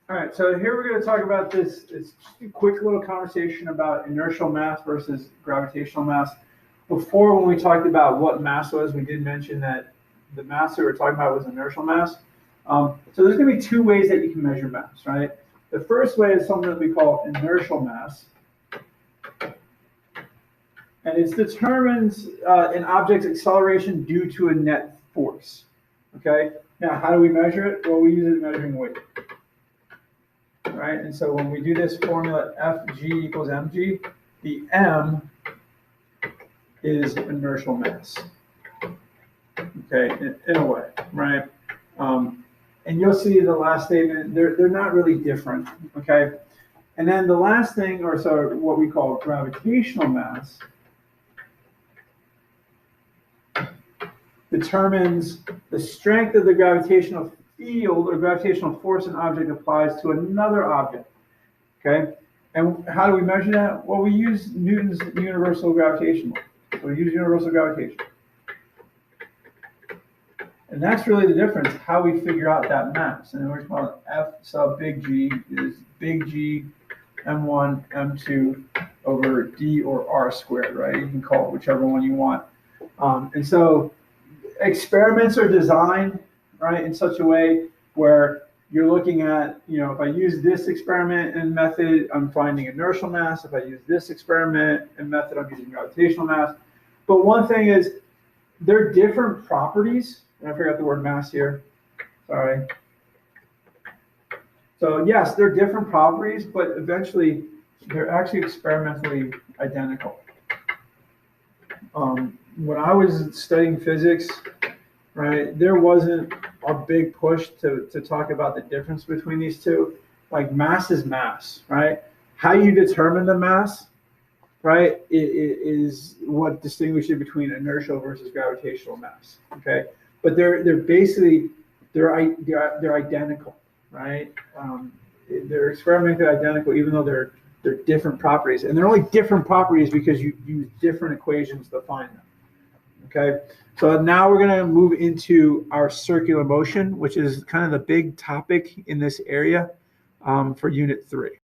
All right, so here we're going to talk about this. It's just a quick little conversation about inertial mass versus gravitational mass. Before, when we talked about what mass was, we did mention that the mass that we were talking about was inertial mass. So there's going to be two ways that you can measure mass, right? The first way is something that we call inertial mass. And it's determines an object's acceleration due to a net force, okay? Now, how do we measure it? Well, we use it in measuring weight. Right, and so when we do this formula Fg equals mg, the m is inertial mass. Okay, in a way, right? And you'll see the last statement; they're not really different. Okay, and then the last thing, or so what we call gravitational mass, determines the strength of the gravitational field or gravitational force an object applies to another object. Okay, and how do we measure that? Well, we use Newton's universal gravitation law. So we use universal gravitation, and that's really the difference. How we figure out that mass, and we're calling F sub big G is big G m1 m2 over d or r squared. Right? You can call it whichever one you want. And so experiments are designed, right, in such a way where you're looking at, if I use this experiment and method, I'm finding inertial mass. If I use this experiment and method, I'm using gravitational mass. But one thing is, they're different properties. And I forgot the word mass here. Sorry. So yes, they're different properties, but eventually they're actually experimentally identical. When I was studying physics, right, there wasn't a big push to talk about the difference between these two. Like, mass is mass, right? How you determine the mass, right, is what distinguishes between inertial versus gravitational mass. Okay, but they're basically they're identical, right? They're experimentally identical, even though they're different properties, and they're only different properties because you use different equations to find them. Okay, so now we're going to move into our circular motion, which is kind of the big topic in this area for Unit 3.